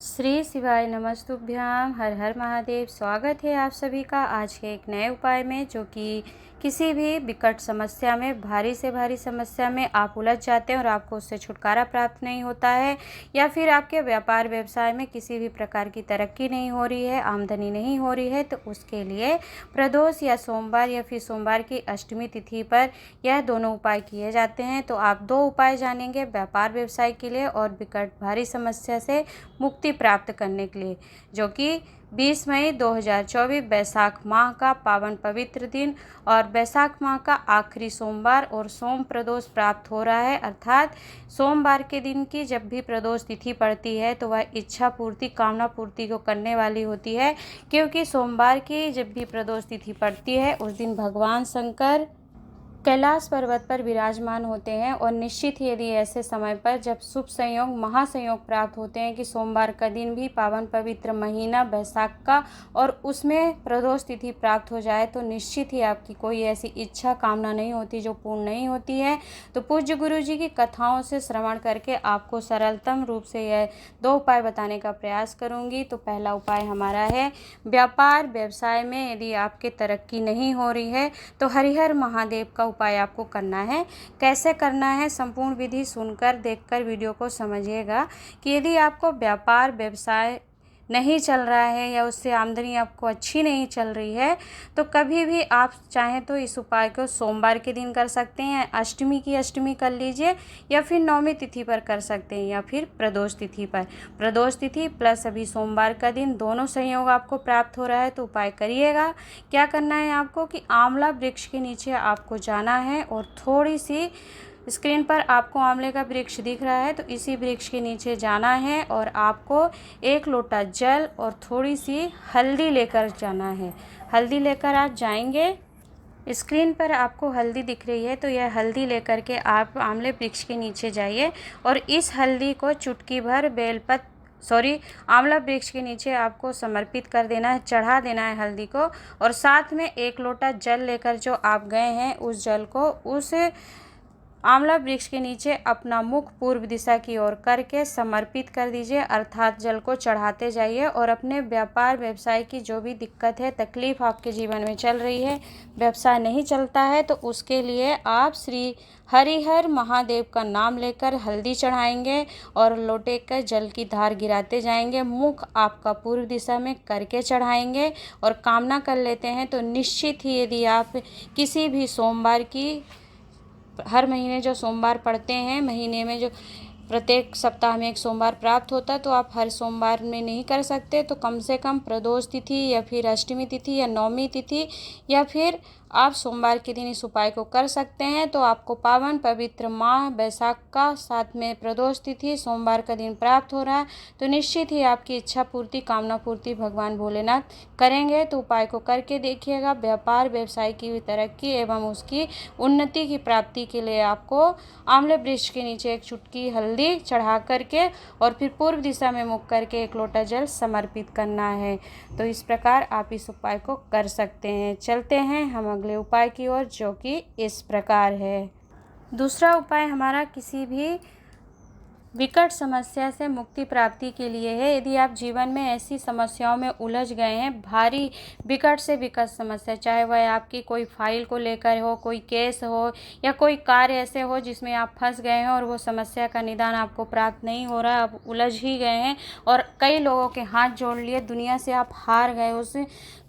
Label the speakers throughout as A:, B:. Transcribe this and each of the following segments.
A: श्री शिवाय नमस्तुभ्याम। हर हर महादेव। स्वागत है आप सभी का आज के एक नए उपाय में, जो कि किसी भी विकट समस्या में, भारी से भारी समस्या में आप उलझ जाते हैं और आपको उससे छुटकारा प्राप्त नहीं होता है, या फिर आपके व्यापार व्यवसाय में किसी भी प्रकार की तरक्की नहीं हो रही है, आमदनी नहीं हो रही है, तो उसके लिए प्रदोष या सोमवार या फिर सोमवार की अष्टमी तिथि पर यह दोनों उपाय किए जाते हैं। तो आप दो उपाय जानेंगे व्यापार व्यवसाय के लिए और विकट भारी समस्या से मुक्ति प्राप्त करने के लिए, जो कि 20 मई 2024 बैसाख माह का पावन पवित्र दिन और बैसाख माह का आखिरी सोमवार और सोम प्रदोष प्राप्त हो रहा है। अर्थात सोमवार के दिन की जब भी प्रदोष तिथि पड़ती है तो वह इच्छा पूर्ति, कामना पूर्ति को करने वाली होती है, क्योंकि सोमवार की जब भी प्रदोष तिथि पड़ती है उस दिन भगवान शंकर कैलाश पर्वत पर विराजमान होते हैं। और निश्चित ही यदि ऐसे समय पर जब शुभ संयोग, महासंयोग प्राप्त होते हैं कि सोमवार का दिन भी पावन पवित्र महीना बैसाख का और उसमें प्रदोष तिथि प्राप्त हो जाए, तो निश्चित ही आपकी कोई ऐसी इच्छा कामना नहीं होती जो पूर्ण नहीं होती है। तो पूज्य गुरु जी की कथाओं से श्रवण करके आपको सरलतम रूप से यह दो उपाय बताने का प्रयास करूँगी। तो पहला उपाय हमारा है, व्यापार व्यवसाय में यदि आपके तरक्की नहीं हो रही है तो हरिहर महादेव का उपाय आपको करना है। कैसे करना है, संपूर्ण विधि सुनकर देखकर वीडियो को समझिएगा। कि यदि आपको व्यापार व्यवसाय नहीं चल रहा है या उससे आमदनी आपको अच्छी नहीं चल रही है, तो कभी भी आप चाहें तो इस उपाय को सोमवार के दिन कर सकते हैं, अष्टमी की अष्टमी कर लीजिए, या फिर नवमी तिथि पर कर सकते हैं, या फिर प्रदोष तिथि पर। प्रदोष तिथि प्लस अभी सोमवार का दिन दोनों संयोग आपको प्राप्त हो रहा है, तो उपाय करिएगा। क्या करना है आपको कि आंवला वृक्ष के नीचे आपको जाना है और थोड़ी सी, स्क्रीन पर आपको आंवले का वृक्ष दिख रहा है, तो इसी वृक्ष के नीचे जाना है और आपको एक लोटा जल और थोड़ी सी हल्दी लेकर जाना है। हल्दी लेकर आप जाएंगे, स्क्रीन पर आपको हल्दी दिख रही है, तो यह हल्दी लेकर के आप आंवले वृक्ष के नीचे जाइए और इस हल्दी को चुटकी भर आंवला वृक्ष के नीचे आपको समर्पित कर देना है, चढ़ा देना है हल्दी को। और साथ में एक लोटा जल लेकर जो आप गए हैं उस जल को उस आंवला वृक्ष के नीचे अपना मुख पूर्व दिशा की ओर करके समर्पित कर दीजिए। अर्थात जल को चढ़ाते जाइए और अपने व्यापार व्यवसाय की जो भी दिक्कत है, तकलीफ आपके जीवन में चल रही है, व्यवसाय नहीं चलता है, तो उसके लिए आप श्री हरिहर महादेव का नाम लेकर हल्दी चढ़ाएंगे और लोटे का जल की धार गिराते जाएंगे। मुख आपका पूर्व दिशा में करके चढ़ाएंगे और कामना कर लेते हैं। तो निश्चित ही यदि आप किसी भी सोमवार की, हर महीने जो सोमवार पड़ते हैं, महीने में जो प्रत्येक सप्ताह में एक सोमवार प्राप्त होता है, तो आप हर सोमवार में नहीं कर सकते, तो कम से कम प्रदोष तिथि या फिर अष्टमी तिथि या नवमी तिथि या फिर आप सोमवार के दिन इस उपाय को कर सकते हैं। तो आपको पावन पवित्र माह बैसाख का, साथ में प्रदोष तिथि सोमवार का दिन प्राप्त हो रहा है, तो निश्चित ही आपकी इच्छा पूर्ति, कामना पूर्ति भगवान भोलेनाथ करेंगे। तो उपाय को करके देखिएगा। व्यापार व्यवसाय की भी तरक्की एवं उसकी उन्नति की प्राप्ति के लिए आपको आंवले वृक्ष के नीचे एक चुटकी हल्दी चढ़ा करके और फिर पूर्व दिशा में मुख करके एक लोटा जल समर्पित करना है। तो इस प्रकार आप इस उपाय को कर सकते हैं। चलते हैं हम अगले उपाय की ओर, जो कि इस प्रकार है। दूसरा उपाय हमारा किसी भी विकट समस्या से मुक्ति प्राप्ति के लिए है। यदि आप जीवन में ऐसी समस्याओं में उलझ गए हैं, भारी विकट से विकट समस्या, चाहे वह आपकी कोई फाइल को लेकर हो, कोई केस हो, या कोई कार्य ऐसे हो जिसमें आप फंस गए हैं और वो समस्या का निदान आपको प्राप्त नहीं हो रहा, आप उलझ ही गए हैं और कई लोगों के हाथ जोड़ लिए, दुनिया से आप हार गए उस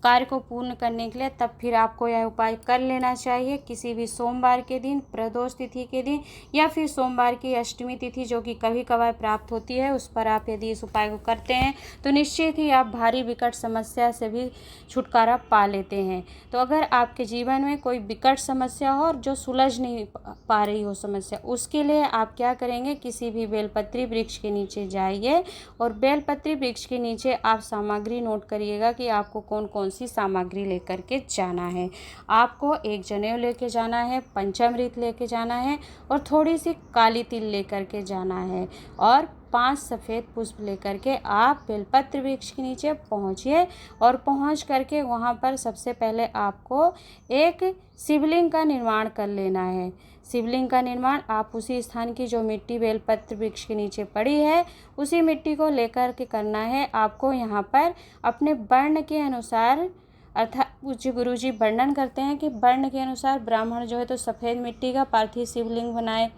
A: कार्य को पूर्ण करने के लिए, तब फिर आपको यह उपाय कर लेना चाहिए। किसी भी सोमवार के दिन, प्रदोष तिथि के दिन, या फिर सोमवार की अष्टमी तिथि जो कि कभी कभार प्राप्त होती है, उस पर आप यदि इस उपाय को करते हैं तो निश्चित ही आप भारी विकट समस्या से भी छुटकारा पा लेते हैं। तो अगर आपके जीवन में कोई विकट समस्या हो और जो सुलझ नहीं पा रही हो समस्या, उसके लिए आप क्या करेंगे, किसी भी बेलपत्री वृक्ष के नीचे जाइए और बेलपत्री वृक्ष के नीचे आप सामग्री नोट करिएगा कि आपको कौन कौन सी सामग्री लेकर के जाना है। आपको एक जनेऊ लेके जाना है, पंचामृत लेके जाना है और थोड़ी सी काली तिल लेकर के जाना है और 5 सफ़ेद पुष्प लेकर के आप बेलपत्र वृक्ष के नीचे पहुँचिए और पहुँच करके वहाँ पर सबसे पहले आपको एक शिवलिंग का निर्माण कर लेना है। शिवलिंग का निर्माण आप उसी स्थान की जो मिट्टी बेलपत्र वृक्ष के नीचे पड़ी है उसी मिट्टी को लेकर के करना है। आपको यहाँ पर अपने वर्ण के अनुसार, अर्थात पूज्य गुरु जी वर्णन करते हैं कि वर्ण के अनुसार ब्राह्मण जो है तो सफ़ेद मिट्टी का पार्थिव शिवलिंग बनाए,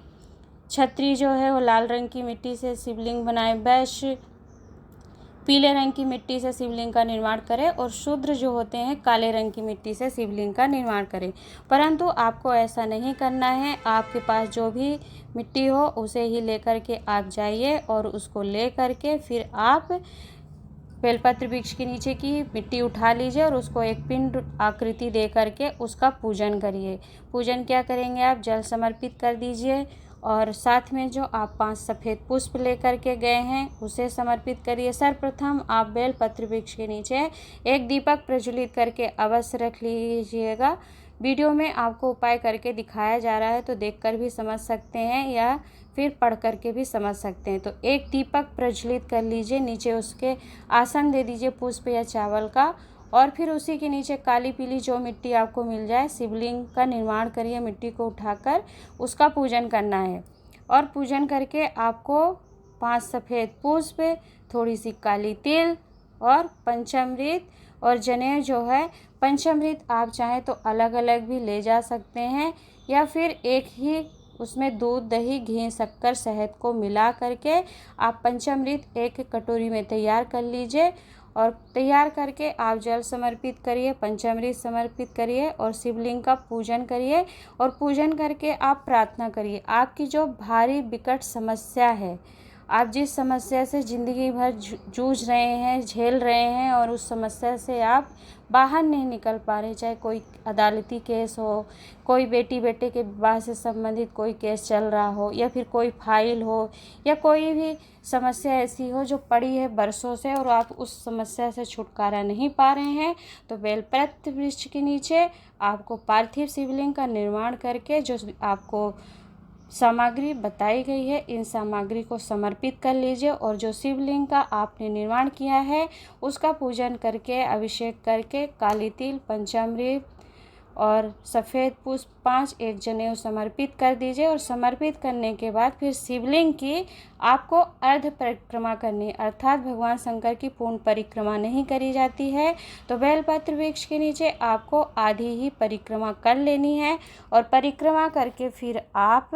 A: क्षत्रिय जो है वो लाल रंग की मिट्टी से शिवलिंग बनाए, वैश्य पीले रंग की मिट्टी से शिवलिंग का निर्माण करें और शूद्र जो होते हैं काले रंग की मिट्टी से शिवलिंग का निर्माण करें। परंतु आपको ऐसा नहीं करना है। आपके पास जो भी मिट्टी हो उसे ही लेकर के आप जाइए और उसको ले करके फिर आप बेलपत्र वृक्ष के नीचे की मिट्टी उठा लीजिए और उसको एक पिंड आकृति दे करके उसका पूजन करिए। पूजन क्या करेंगे, आप जल समर्पित कर दीजिए और साथ में जो आप 5 सफ़ेद पुष्प लेकर के गए हैं उसे समर्पित करिए। सर्वप्रथम आप बेलपत्र वृक्ष के नीचे एक दीपक प्रज्वलित करके अवश्य रख लीजिएगा। वीडियो में आपको उपाय करके दिखाया जा रहा है तो देखकर भी समझ सकते हैं या फिर पढ़ करके भी समझ सकते हैं। तो एक दीपक प्रज्वलित कर लीजिए, नीचे उसके आसन दे दीजिए पुष्प या चावल का और फिर उसी के नीचे काली पीली जो मिट्टी आपको मिल जाए शिवलिंग का निर्माण करिए। मिट्टी को उठाकर उसका पूजन करना है और पूजन करके आपको 5 सफ़ेद पुष्प, थोड़ी सी काली तिल और पंचामृत और जनेऊ जो है, पंचामृत आप चाहें तो अलग अलग भी ले जा सकते हैं या फिर एक ही उसमें दूध, दही, घी, शक्कर, शहद को मिला करके आप पंचामृत एक कटोरी में तैयार कर लीजिए और तैयार करके आप जल समर्पित करिए, पंचामृत समर्पित करिए और शिवलिंग का पूजन करिए और पूजन करके आप प्रार्थना करिए। आपकी जो भारी विकट समस्या है, आप जिस समस्या से ज़िंदगी भर जूझ रहे हैं, झेल रहे हैं और उस समस्या से आप बाहर नहीं निकल पा रहे, चाहे कोई अदालती केस हो, कोई बेटी बेटे के विवाह से संबंधित कोई केस चल रहा हो या फिर कोई फाइल हो या कोई भी समस्या ऐसी हो जो पड़ी है बरसों से और आप उस समस्या से छुटकारा नहीं पा रहे हैं, तो बेलपत्र वृक्ष के नीचे आपको पार्थिव शिवलिंग का निर्माण करके जो आपको सामग्री बताई गई है इन सामग्री को समर्पित कर लीजिए और जो शिवलिंग का आपने निर्माण किया है उसका पूजन करके अभिषेक करके काली तिल, पंचामृत और सफ़ेद पुष्प 5 एक जनेऊ समर्पित कर दीजिए और समर्पित करने के बाद फिर शिवलिंग की आपको अर्ध परिक्रमा करनी है, अर्थात भगवान शंकर की पूर्ण परिक्रमा नहीं करी जाती है। तो बेलपत्र वृक्ष के नीचे आपको आधी ही परिक्रमा कर लेनी है और परिक्रमा करके फिर आप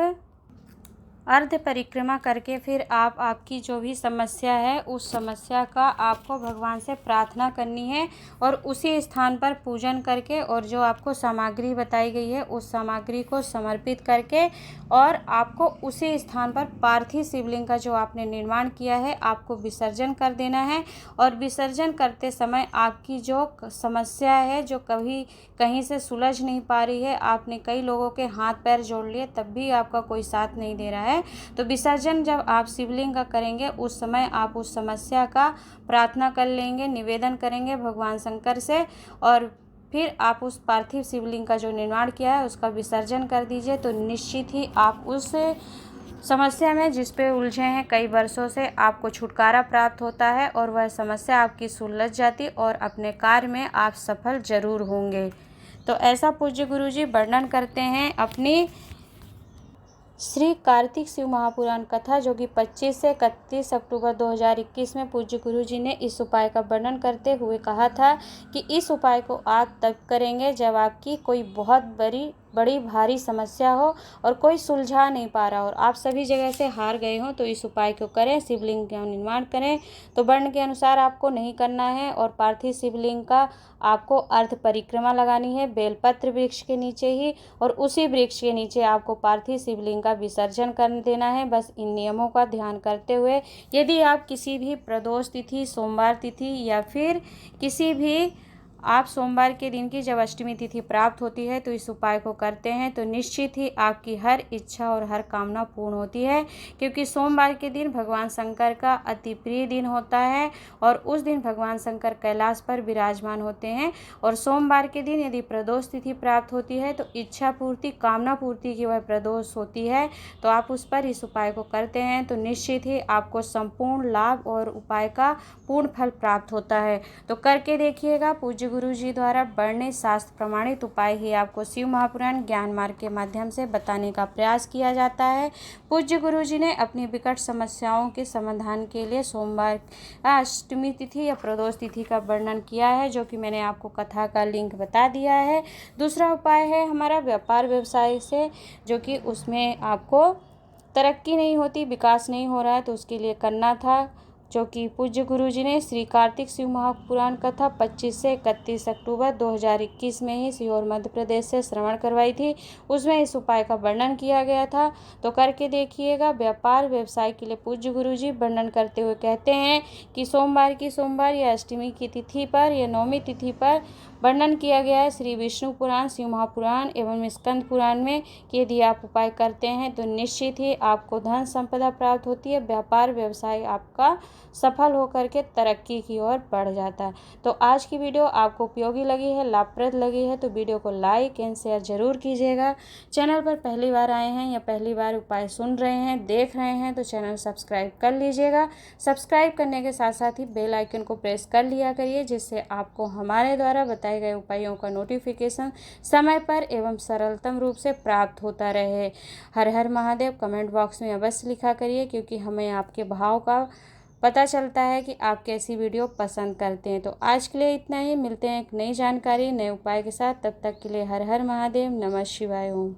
A: अर्ध परिक्रमा करके फिर आप आपकी जो भी समस्या है उस समस्या का आपको भगवान से प्रार्थना करनी है और उसी स्थान पर पूजन करके और जो आपको सामग्री बताई गई है उस सामग्री को समर्पित करके और आपको उसी स्थान पर पार्थिव शिवलिंग का जो आपने निर्माण किया है आपको विसर्जन कर देना है। और विसर्जन करते समय आपकी जो समस्या है जो कभी कहीं से सुलझ नहीं पा रही है, आपने कई लोगों के हाथ पैर जोड़ लिए तब भी आपका कोई साथ नहीं दे रहा है, तो विसर्जन जब आप शिवलिंग का करेंगे उस समय आप उस समस्या का प्रार्थना कर लेंगे, निवेदन करेंगे भगवान शंकर से और फिर आप उस पार्थिव शिवलिंग का जो निर्माण किया है उसका विसर्जन कर दीजिए। तो निश्चित ही आप उस समस्या में जिस पे उलझे हैं कई वर्षों से आपको छुटकारा प्राप्त होता है और वह समस्या आपकी सुलझ जाती और अपने कार्य में आप सफल जरूर होंगे। तो ऐसा पूज्य गुरु जी वर्णन करते हैं अपनी श्री कार्तिक शिव महापुराण कथा जो कि 25 से 31 अक्टूबर 2021 में पूज्य गुरु जी ने इस उपाय का वर्णन करते हुए कहा था कि इस उपाय को आप तब करेंगे जब आपकी कोई बहुत बड़ी भारी समस्या हो और कोई सुलझा नहीं पा रहा और आप सभी जगह से हार गए हों, तो इस उपाय को करें, शिवलिंग का निर्माण करें। तो वर्ण के अनुसार आपको नहीं करना है और पार्थिव शिवलिंग का आपको अर्ध परिक्रमा लगानी है बेलपत्र वृक्ष के नीचे ही और उसी वृक्ष के नीचे आपको पार्थिव शिवलिंग का विसर्जन कर देना है। बस इन नियमों का ध्यान करते हुए यदि आप किसी भी प्रदोष तिथि, सोमवार तिथि या फिर किसी भी आप सोमवार के दिन की जब अष्टमी तिथि प्राप्त होती है तो इस उपाय को करते हैं तो निश्चित ही आपकी हर इच्छा और हर कामना पूर्ण होती है, क्योंकि सोमवार के दिन भगवान शंकर का अति प्रिय दिन होता है और उस दिन भगवान शंकर कैलाश पर विराजमान होते हैं। और सोमवार के दिन यदि प्रदोष तिथि प्राप्त होती है तो इच्छा पूर्ति, कामना पूर्ति की वह प्रदोष होती है, तो आप उस पर इस उपाय को करते हैं तो निश्चित ही आपको संपूर्ण लाभ और उपाय का पूर्ण फल प्राप्त होता है। तो करके देखिएगा। पूज्य गुरु जी द्वारा वर्णित शास्त्र प्रमाणित उपाय ही आपको शिव महापुराण ज्ञान मार्ग के माध्यम से बताने का प्रयास किया जाता है। पूज्य गुरु जी ने अपनी विकट समस्याओं के समाधान के लिए सोमवार अष्टमी तिथि या प्रदोष तिथि का वर्णन किया है, जो कि मैंने आपको कथा का लिंक बता दिया है। दूसरा उपाय है हमारा व्यापार व्यवसाय से, जो कि उसमें आपको तरक्की नहीं होती, विकास नहीं हो रहा है, तो उसके लिए करना था, जो कि पूज्य गुरु जी ने श्री कार्तिक शिव महापुराण कथा 25 से 31 अक्टूबर 2021 में ही सीहोर मध्य प्रदेश से श्रवण करवाई थी। उसमें इस उपाय का वर्णन किया गया था, तो करके देखिएगा। व्यापार व्यवसाय के लिए पूज्य गुरु जी वर्णन करते हुए कहते हैं कि सोमवार या अष्टमी की तिथि पर या नवमी तिथि पर वर्णन किया गया है श्री विष्णु पुराण, शिव महापुराण एवं स्कंद पुराण में कि यदि आप उपाय करते हैं तो निश्चित ही आपको धन संपदा प्राप्त होती है, व्यापार व्यवसाय आपका सफल होकर के तरक्की की ओर बढ़ जाता है। तो आज की वीडियो आपको उपयोगी लगी है, लाभप्रद लगी है तो वीडियो को लाइक एंड शेयर जरूर कीजिएगा। चैनल पर पहली बार आए हैं या पहली बार उपाय सुन रहे हैं, देख रहे हैं, तो चैनल सब्सक्राइब कर लीजिएगा। सब्सक्राइब करने के साथ साथ ही बेल आइकन को प्रेस कर लिया करिए, जिससे आपको हमारे द्वारा बताए गए उपायों का नोटिफिकेशन समय पर एवं सरलतम रूप से प्राप्त होता रहे। हर हर महादेव कमेंट बॉक्स में अवश्य लिखा करिए, क्योंकि हमें आपके भाव का पता चलता है कि आप कैसी वीडियो पसंद करते हैं। तो आज के लिए इतना ही, मिलते हैं एक नई जानकारी नए उपाय के साथ। तब तक के लिए हर हर महादेव, नमः शिवाय ओम।